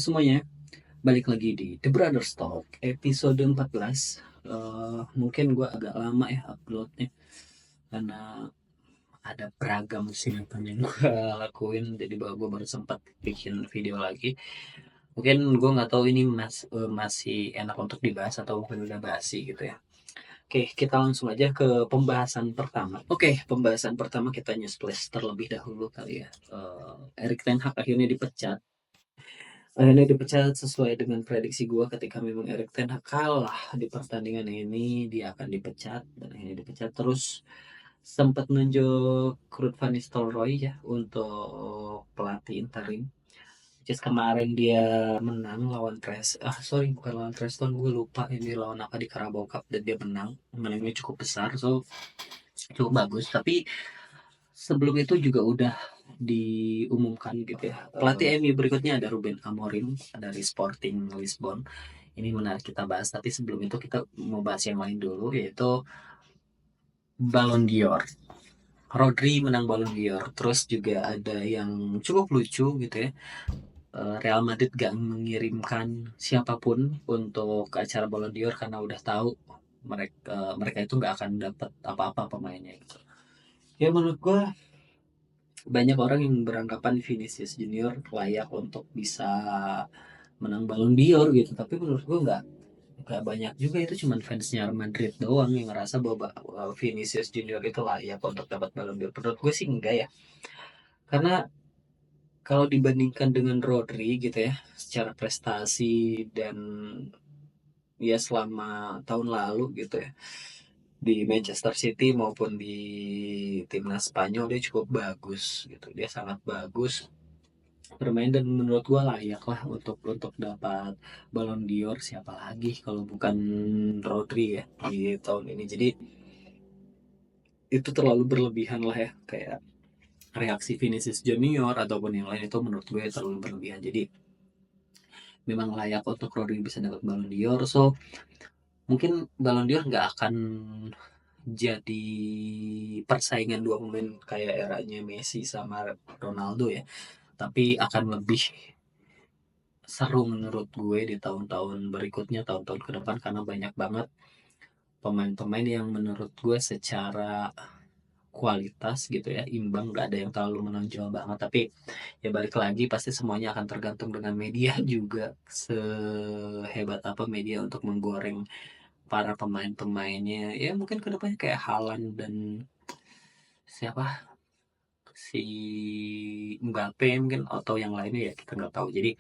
semuanya, balik lagi di The Brothers Talk episode 14. Mungkin gue agak lama ya uploadnya karena ada beragam kesibukan yang gue lakuin, jadi gue baru sempat bikin video lagi. Mungkin gue nggak tahu ini masih enak untuk dibahas atau mungkin udah basi gitu ya. Oke, kita langsung aja ke pembahasan pertama. Oke, pembahasan pertama kita newsflash terlebih dahulu kali ya. Erik ten Hag akhirnya dipecat. Akhirnya dipecat sesuai dengan prediksi gue ketika memang Erik ten Hag kalah di pertandingan ini, dia akan dipecat dan akhirnya dipecat. Terus sempat nunjuk Ruud van Nistelrooy ya untuk pelatih interim. Just kemarin dia menang lawan bukan lawan Preston, gue lupa ini lawan apa di Carabao Cup, dan dia menangnya cukup besar, so cukup bagus. Tapi sebelum itu juga udah diumumkan gitu ya. Pelatih MU berikutnya ada Ruben Amorim dari Sporting Lisbon. Ini menarik kita bahas, tapi sebelum itu kita mau bahas yang lain dulu, yaitu Ballon d'Or. Rodri menang Ballon d'Or. Terus juga ada yang cukup lucu gitu ya. Real Madrid gak mengirimkan siapapun untuk acara Ballon d'Or karena udah tahu mereka itu nggak akan dapat apa-apa pemainnya gitu. Ya menurut gue banyak orang yang beranggapan Vinicius Junior layak untuk bisa menang Ballon d'Or gitu, tapi menurut gue nggak banyak juga, itu cuman fansnya Madrid doang yang ngerasa bahwa Vinicius Junior itu layak untuk dapat Ballon d'Or. Menurut gue sih enggak ya, karena kalau dibandingkan dengan Rodri gitu ya, secara prestasi dan ya selama tahun lalu gitu ya, di Manchester City maupun di timnas Spanyol dia cukup bagus gitu, dia sangat bagus bermain dan menurut gua layak lah untuk dapat Ballon d'Or. Siapa lagi kalau bukan Rodri ya di tahun ini. Jadi itu terlalu berlebihan lah ya, kayak reaksi Vinicius Junior ataupun yang lain itu menurut gue terlalu berlebihan. Jadi memang layak untuk Rodri bisa dapat Ballon d'Or. So mungkin Ballon d'Or nggak akan jadi persaingan dua pemain kayak eranya Messi sama Ronaldo ya, tapi akan lebih seru menurut gue di tahun-tahun berikutnya, tahun-tahun ke depan, karena banyak banget pemain-pemain yang menurut gue secara kualitas gitu ya imbang, gak ada yang terlalu menonjol banget. Tapi ya balik lagi, pasti semuanya akan tergantung dengan media juga, sehebat apa media untuk menggoreng para pemain-pemainnya. Ya mungkin kedepannya kayak Haaland dan siapa, si Mbappe mungkin, atau yang lainnya ya kita nggak tahu. Jadi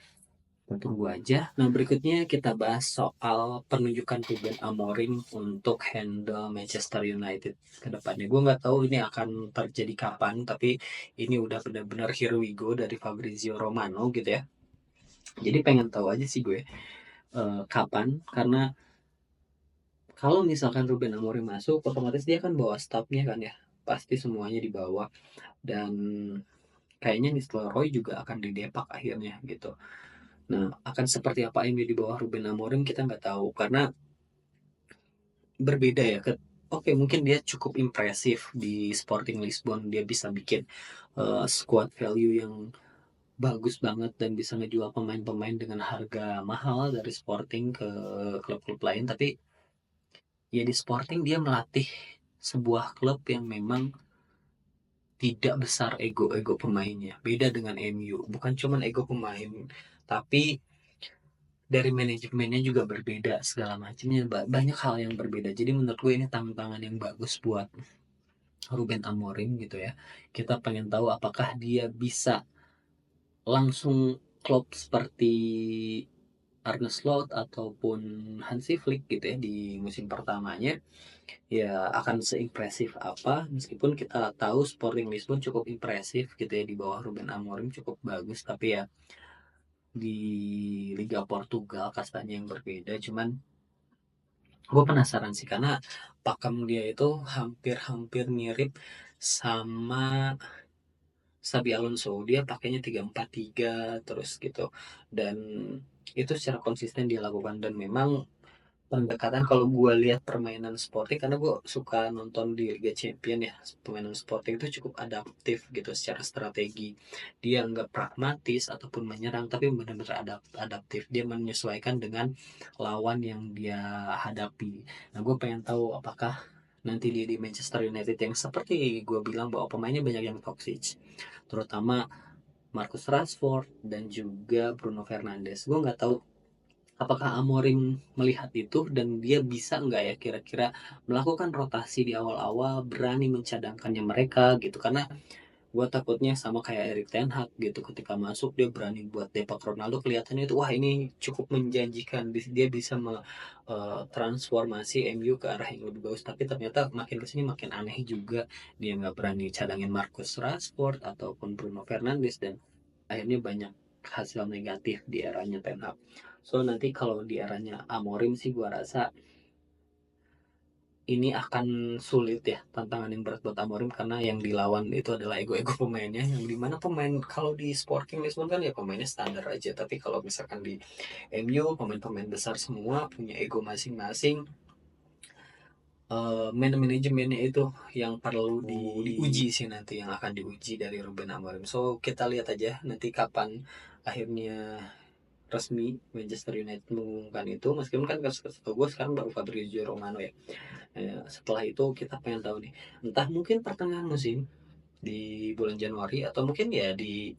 kita tunggu aja. Nah, berikutnya kita bahas soal penunjukan Ruben Amorim untuk handle Manchester United ke depannya. Gue nggak tahu ini akan terjadi kapan, tapi ini udah benar-benar here we go dari Fabrizio Romano gitu ya. Jadi pengen tahu aja sih gue kapan, karena kalau misalkan Ruben Amorim masuk, otomatis dia kan bawa staffnya kan ya. Pasti semuanya dibawa, dan kayaknya Nistelrooy juga akan didepak akhirnya gitu. Nah, akan seperti apa ini di bawah Ruben Amorim kita nggak tahu, karena berbeda ya. Oke, mungkin dia cukup impresif di Sporting Lisbon, dia bisa bikin squad value yang bagus banget dan bisa ngejual pemain-pemain dengan harga mahal dari Sporting ke klub-klub lain. Tapi ya di Sporting dia melatih sebuah klub yang memang tidak besar ego-ego pemainnya. Beda dengan MU, bukan cuman ego pemain, tapi dari manajemennya juga berbeda, segala macamnya banyak hal yang berbeda. Jadi menurut gue ini tantangan yang bagus buat Ruben Amorim gitu ya. Kita pengen tahu apakah dia bisa langsung klop seperti Arne Slot ataupun Hansi Flick gitu ya di musim pertamanya, ya akan seimpresif apa. Meskipun kita tahu Sporting Lisbon cukup impresif gitu ya di bawah Ruben Amorim, cukup bagus, tapi ya di Liga Portugal kastanya yang berbeda. Cuman gue penasaran sih, karena pakem dia itu hampir-hampir mirip sama Xabi Alonso. Dia pakainya 3-4-3 terus gitu, dan itu secara konsisten dia lakukan, dan memang pendekatan kalau gue lihat permainan Sporting, karena gue suka nonton di Liga Champion ya, permainan Sporting itu cukup adaptif gitu secara strategi. Dia nggak pragmatis ataupun menyerang, tapi benar-benar adaptif. Dia menyesuaikan dengan lawan yang dia hadapi. Nah, gue pengen tahu apakah nanti dia di Manchester United yang seperti gue bilang bahwa pemainnya banyak yang toxic, terutama Marcus Rashford dan juga Bruno Fernandes. Gue nggak tahu apakah Amorim melihat itu dan dia bisa nggak ya kira-kira melakukan rotasi di awal-awal, berani mencadangkannya mereka gitu. Karena gue takutnya sama kayak Erik Ten Hag gitu, ketika masuk dia berani buat Depak Ronaldo, kelihatannya itu wah ini cukup menjanjikan, dia bisa transformasi MU ke arah yang lebih bagus, tapi ternyata makin kesini makin aneh juga. Dia nggak berani cadangin Marcus Rashford ataupun Bruno Fernandes, dan akhirnya banyak hasil negatif di eranya Ten Hag. So nanti kalau di eranya Amorim sih gua rasa ini akan sulit ya, tantangan yang berat buat Amorim, karena yang dilawan itu adalah ego-ego pemainnya, yang dimana pemain kalau di Sporting Lisbon kan ya pemainnya standar aja, tapi kalau misalkan di MU pemain-pemain besar semua punya ego masing-masing. Manajemennya itu yang perlu diuji sih, nanti yang akan diuji dari Ruben Amorim. So kita lihat aja nanti kapan akhirnya resmi Manchester United mengumumkan itu, meskipun kan setahu gue sekarang baru Fabrizio Romano ya. Setelah itu kita pengen tahu nih, entah mungkin pertengahan musim di bulan Januari, atau mungkin ya di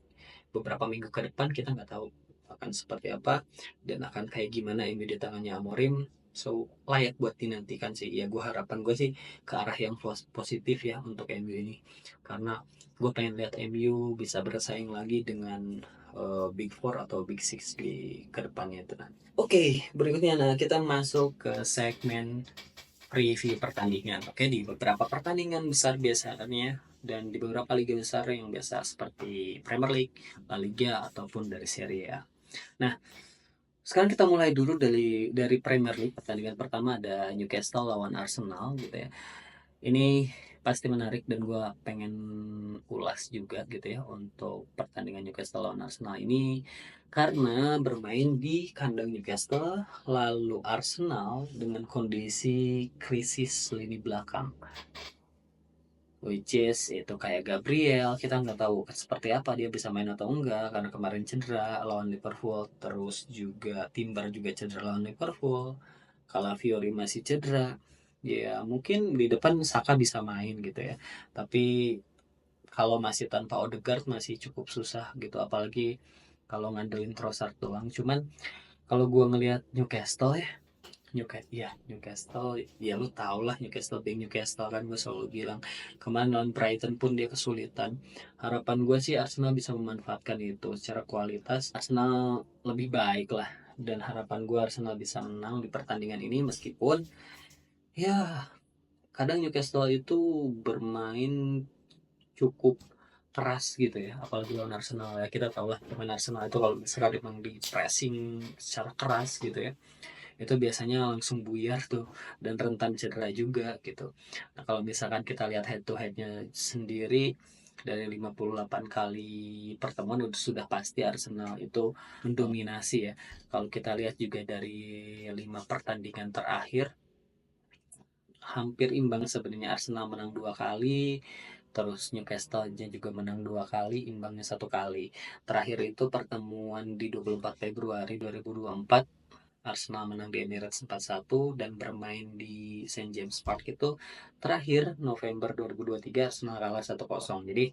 beberapa minggu ke depan, kita nggak tahu akan seperti apa dan akan kayak gimana ini di tangannya Amorim. So layak buat dinantikan sih ya, gue harapan gue sih ke arah yang positif ya untuk MU ini, karena gue pengen lihat MU bisa bersaing lagi dengan Big Four atau Big Six di kedepannya itu nanti. Oke, berikutnya nah kita masuk ke segmen preview pertandingan. Oke, di beberapa pertandingan besar biasanya dan di beberapa liga besar yang biasa seperti Premier League, La Liga ataupun dari Serie A. Nah, sekarang kita mulai dulu dari Premier League. Pertandingan pertama ada Newcastle lawan Arsenal gitu ya. Ini pasti menarik dan gue pengen ulas juga gitu ya untuk pertandingan Newcastle lawan Arsenal ini, karena bermain di kandang Newcastle, lalu Arsenal dengan kondisi krisis lini belakang, which is itu kayak Gabriel, kita nggak tahu seperti apa dia bisa main atau enggak karena kemarin cedera lawan Liverpool, terus juga Timber juga cedera lawan Liverpool, Calafiori masih cedera. Ya mungkin di depan Saka bisa main gitu ya, tapi kalau masih tanpa Odegaard masih cukup susah gitu, apalagi kalau ngandelin Trossard doang. Cuman kalau gua ngelihat Newcastle ya, Newcastle ya lu tau lah, Newcastle being Newcastle kan, gue selalu bilang kemarin lawan Brighton pun dia kesulitan. Harapan gue sih Arsenal bisa memanfaatkan itu. Secara kualitas Arsenal lebih baik lah, dan harapan gue Arsenal bisa menang di pertandingan ini, meskipun ya kadang Newcastle itu bermain cukup keras gitu ya, apalagi lawan Arsenal ya, kita tahu lah pemain Arsenal itu kalau misalkan memang di pressing secara keras gitu ya, itu biasanya langsung buyar tuh dan rentan cedera juga gitu. Nah, kalau misalkan kita lihat head to headnya sendiri, dari 58 kali pertemuan sudah pasti Arsenal itu mendominasi ya. Kalau kita lihat juga dari 5 pertandingan terakhir hampir imbang sebenarnya. Arsenal menang 2 kali, terus Newcastle juga menang 2 kali, imbangnya 1 kali. Terakhir itu pertemuan di 24 Februari 2024, Arsenal menang di Emirates 4-1 dan bermain di St. James Park itu terakhir November 2023, Arsenal kalah 1-0. Jadi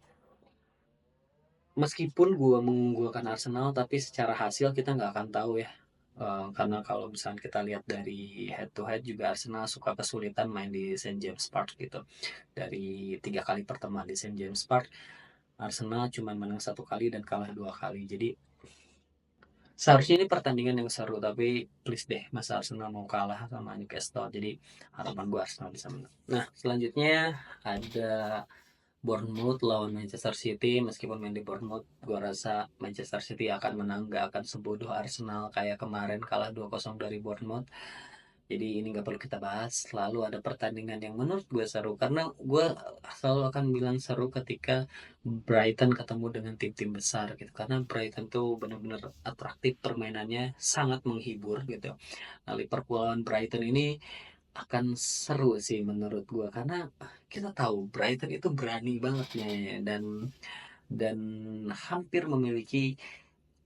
meskipun gue mengunggulkan Arsenal, tapi secara hasil kita nggak akan tahu ya. Karena kalau misalnya kita lihat dari head to head juga, Arsenal suka kesulitan main di St. James Park gitu. Dari 3 kali pertemuan di St. James Park, Arsenal cuma menang 1 kali dan kalah 2 kali. Jadi seharusnya ini pertandingan yang seru, tapi please deh, masa Arsenal mau kalah sama Newcastle. Jadi harapan gue Arsenal bisa menang. Nah, selanjutnya ada Bournemouth lawan Manchester City. Meskipun main di Bournemouth, gue rasa Manchester City akan menang, gak akan sebodoh Arsenal kayak kemarin kalah 2-0 dari Bournemouth. Jadi ini nggak perlu kita bahas. Lalu ada pertandingan yang menurut gue seru karena gue selalu akan bilang seru ketika Brighton ketemu dengan tim-tim besar gitu. Karena Brighton tuh benar-benar atraktif, permainannya sangat menghibur gitu. Nah, Liverpool lawan Brighton ini akan seru sih menurut gue karena kita tahu Brighton itu berani banget nih dan hampir memiliki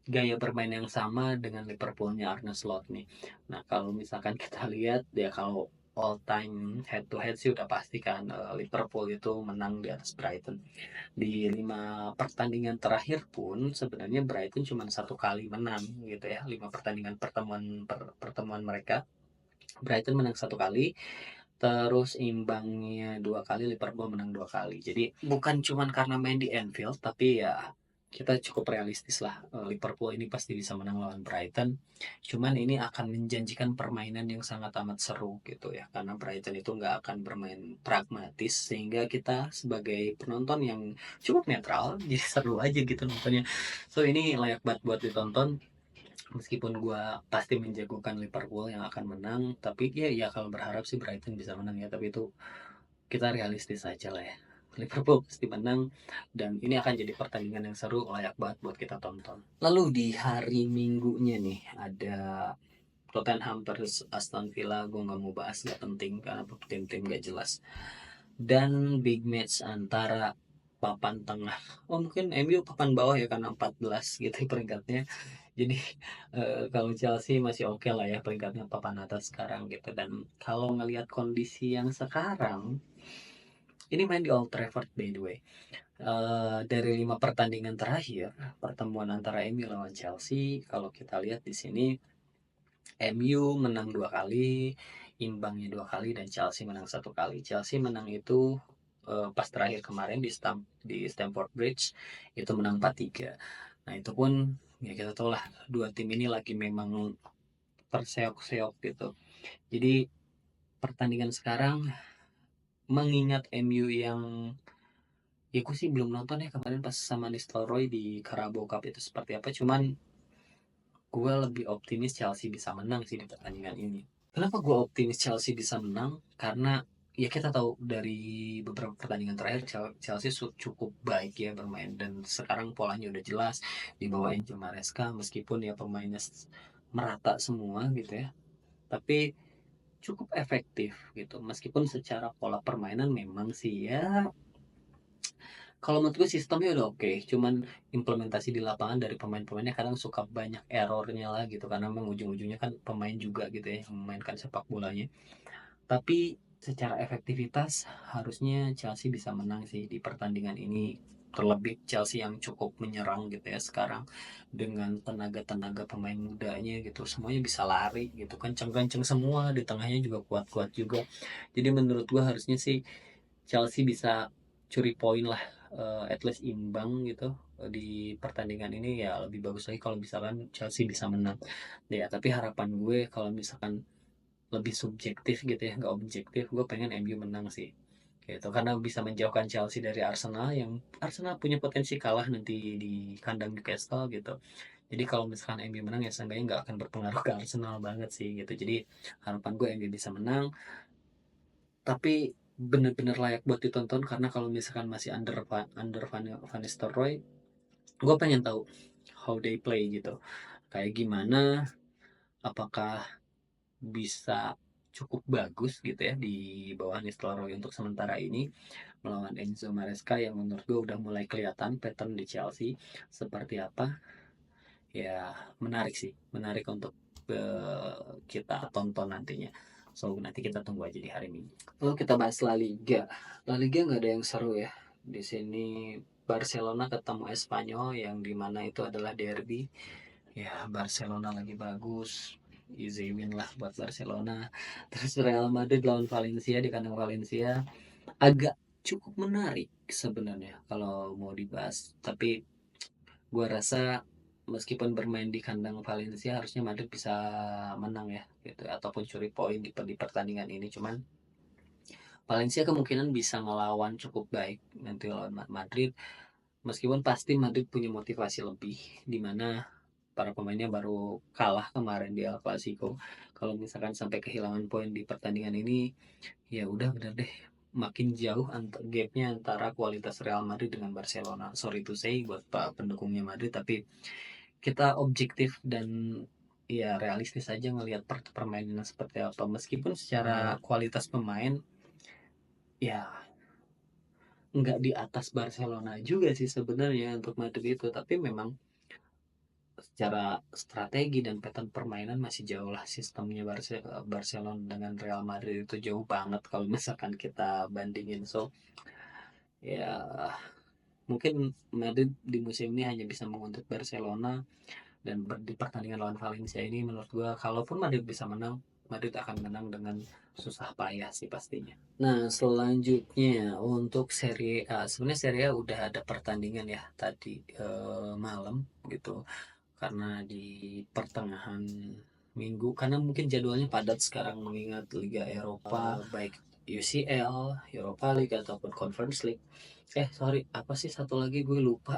gaya bermain yang sama dengan Liverpoolnya Arne Slot nih. Nah, kalau misalkan kita lihat ya kalau all time head to head sih udah pasti kan Liverpool itu menang di atas Brighton. Di 5 pertandingan terakhir pun sebenarnya Brighton cuma 1 kali menang gitu ya. 5 pertandingan pertemuan mereka Brighton menang 1 kali, terus imbangnya 2 kali, Liverpool menang 2 kali. Jadi bukan cuman karena main di Anfield, tapi ya kita cukup realistis lah. Liverpool ini pasti bisa menang lawan Brighton. Cuman ini akan menjanjikan permainan yang sangat amat seru gitu ya, karena Brighton itu nggak akan bermain pragmatis sehingga kita sebagai penonton yang cukup netral, jadi seru aja gitu nontonnya. So ini layak banget buat ditonton. Meskipun gue pasti menjagokan Liverpool yang akan menang, tapi ya kalau berharap sih Brighton bisa menang ya, tapi itu kita realistis aja lah ya. Liverpool pasti menang dan ini akan jadi pertandingan yang seru, layak banget buat kita tonton. Lalu di hari Minggunya nih ada Tottenham versus Aston Villa. Gue nggak mau bahas, nggak penting karena tim-tim gak jelas. Dan big match antara papan tengah, oh mungkin MU papan bawah ya karena 14 gitu peringkatnya. Jadi kalau Chelsea masih oke lah ya peringkatnya papan atas sekarang gitu. Dan kalau ngelihat kondisi yang sekarang, ini main di Old Trafford by the way. Dari 5 pertandingan terakhir, pertemuan antara MU lawan Chelsea, kalau kita lihat di sini MU menang 2 kali, imbangnya 2 kali, dan Chelsea menang 1 kali. Chelsea menang itu pas terakhir kemarin di Stamford Bridge itu menang 4-3. Nah itu pun ya kita tahu lah dua tim ini lagi memang terseok-seok gitu. Jadi pertandingan sekarang mengingat MU yang ya gue sih belum nonton ya kemarin pas sama Nistelrooy di Carabao Cup itu seperti apa. Cuman gue lebih optimis Chelsea bisa menang sih di pertandingan ini. Kenapa gue optimis Chelsea bisa menang? Karena ya kita tahu dari beberapa pertandingan terakhir Chelsea cukup baik ya bermain dan sekarang polanya udah jelas di bawah Enzo Maresca meskipun ya pemainnya merata semua gitu ya. Tapi cukup efektif gitu meskipun secara pola permainan memang sih ya kalau menurut gue sistemnya udah oke, cuman implementasi di lapangan dari pemain-pemainnya kadang suka banyak errornya lah gitu karena memang ujung-ujungnya kan pemain juga gitu ya yang memainkan sepak bolanya. Tapi secara efektivitas harusnya Chelsea bisa menang sih di pertandingan ini, terlebih Chelsea yang cukup menyerang gitu ya sekarang dengan tenaga-tenaga pemain mudanya gitu semuanya bisa lari gitu kenceng-kenceng semua, di tengahnya juga kuat-kuat juga. Jadi menurut gua harusnya sih Chelsea bisa curi poin lah, at least imbang gitu di pertandingan ini ya lebih bagus lagi kalau misalkan Chelsea bisa menang ya. Tapi harapan gue kalau misalkan lebih subjektif gitu ya nggak objektif, gue pengen MU menang sih gitu karena bisa menjauhkan Chelsea dari Arsenal yang Arsenal punya potensi kalah nanti di kandang Newcastle gitu. Jadi kalau misalkan MU menang ya seenggaknya nggak akan berpengaruh ke Arsenal banget sih gitu. Jadi harapan gue MU bisa menang, tapi bener-bener layak buat ditonton karena kalau misalkan masih under Van Nistelrooy, gue pengen tahu how they play gitu, kayak gimana, apakah bisa cukup bagus gitu ya di bawah Nistelrooy untuk sementara ini melawan Enzo Maresca yang menurut gue udah mulai kelihatan pattern di Chelsea seperti apa. Ya menarik sih, menarik untuk kita tonton nantinya. So nanti kita tunggu aja di hari Minggu. Lalu kita bahas La Liga. La Liga nggak ada yang seru ya. Di sini Barcelona ketemu Espanyol yang dimana itu adalah derby. Ya Barcelona lagi bagus, easy win lah buat Barcelona. Terus Real Madrid lawan Valencia di kandang Valencia agak cukup menarik sebenarnya kalau mau dibahas. Tapi gua rasa meskipun bermain di kandang Valencia harusnya Madrid bisa menang ya gitu ataupun curi poin di pertandingan ini. Cuman Valencia kemungkinan bisa ngelawan cukup baik nanti lawan Madrid, meskipun pasti Madrid punya motivasi lebih di mana para pemainnya baru kalah kemarin di El Clasico. Kalau misalkan sampai kehilangan poin di pertandingan ini, ya udah bener deh, makin jauh gapnya antara kualitas Real Madrid dengan Barcelona. Sorry to say buat pak pendukungnya Madrid, tapi kita objektif dan ya realistis aja ngelihat permainan seperti apa. Meskipun secara kualitas pemain ya nggak di atas Barcelona juga sih sebenarnya untuk Madrid itu, tapi memang secara strategi dan pattern permainan masih jauh lah sistemnya Barcelona dengan Real Madrid itu jauh banget kalau misalkan kita bandingin. So ya mungkin Madrid di musim ini hanya bisa menguntit Barcelona, dan di pertandingan lawan Valencia ini menurut gua kalaupun Madrid bisa menang, Madrid akan menang dengan susah payah sih pastinya. Nah, selanjutnya untuk Serie A. Sebenarnya Serie A udah ada pertandingan ya tadi malam gitu. Karena di pertengahan minggu, karena mungkin jadwalnya padat sekarang mengingat Liga Eropa, baik UCL, Europa League ataupun Conference League. Sorry, apa sih satu lagi gue lupa.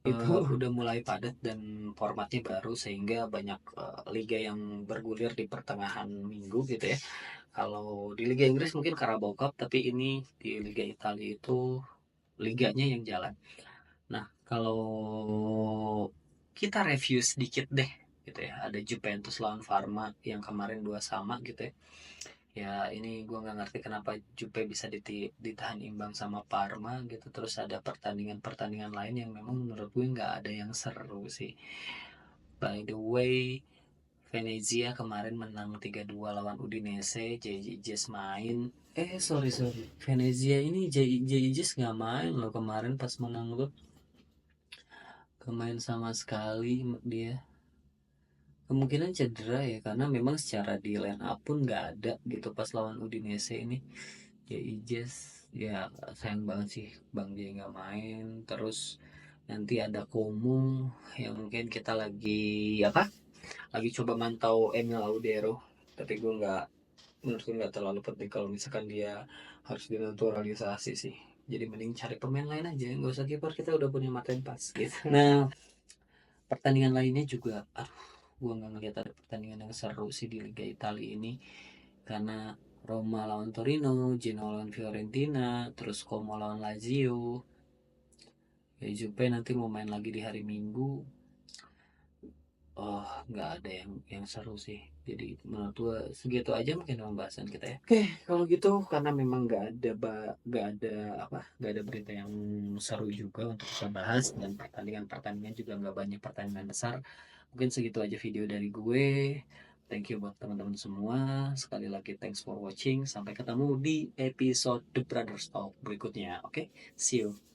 Itu udah mulai padat dan formatnya baru sehingga banyak liga yang bergulir di pertengahan minggu gitu ya. Kalau di Liga Inggris mungkin Carabao Cup, tapi ini di Liga Italia itu liganya yang jalan. Nah, kalau kita review sedikit deh gitu ya. Ada Juventus lawan Parma yang kemarin 2-2 gitu ya. Ya ini gue nggak ngerti kenapa Juve bisa ditahan imbang sama Parma gitu. Terus ada pertandingan-pertandingan lain yang memang menurut gue nggak ada yang seru sih. By the way, Venezia kemarin menang 3-2 lawan Udinese. JJ main. Sorry. Venezia ini JJ nggak main loh kemarin pas menang tuh. Kemain sama sekali dia. Kemungkinan cedera ya, karena memang secara di line up pun nggak ada gitu pas lawan Udinese ini. Ya Ijes, ya sayang banget sih Bang J nggak main. Terus nanti ada Komu yang mungkin kita lagi coba mantau Emil Audero, tapi gue nggak menurut gue nggak terlalu penting kalau misalkan dia harus dinaturalisasi sih. Jadi mending cari pemain lain aja, nggak usah kiper, kita udah punya Martin Pas gitu. Nah, pertandingan lainnya juga gue nggak ngeliat ada pertandingan yang seru sih di Liga Italia ini, karena Roma lawan Torino, Genoa lawan Fiorentina, terus Como lawan Lazio, ya Juve nanti mau main lagi di hari Minggu. Nggak ada yang seru sih. Jadi menurut gue segitu aja mungkin pembahasan kita ya. Oke, kalau gitu karena memang nggak ada berita yang seru juga untuk kita bahas, dan pertandingan juga nggak banyak pertandingan besar. Mungkin segitu aja video dari gue. Thank you buat teman-teman semua. Sekali lagi thanks for watching. Sampai ketemu di episode The Brothers Talk berikutnya. Oke, see you.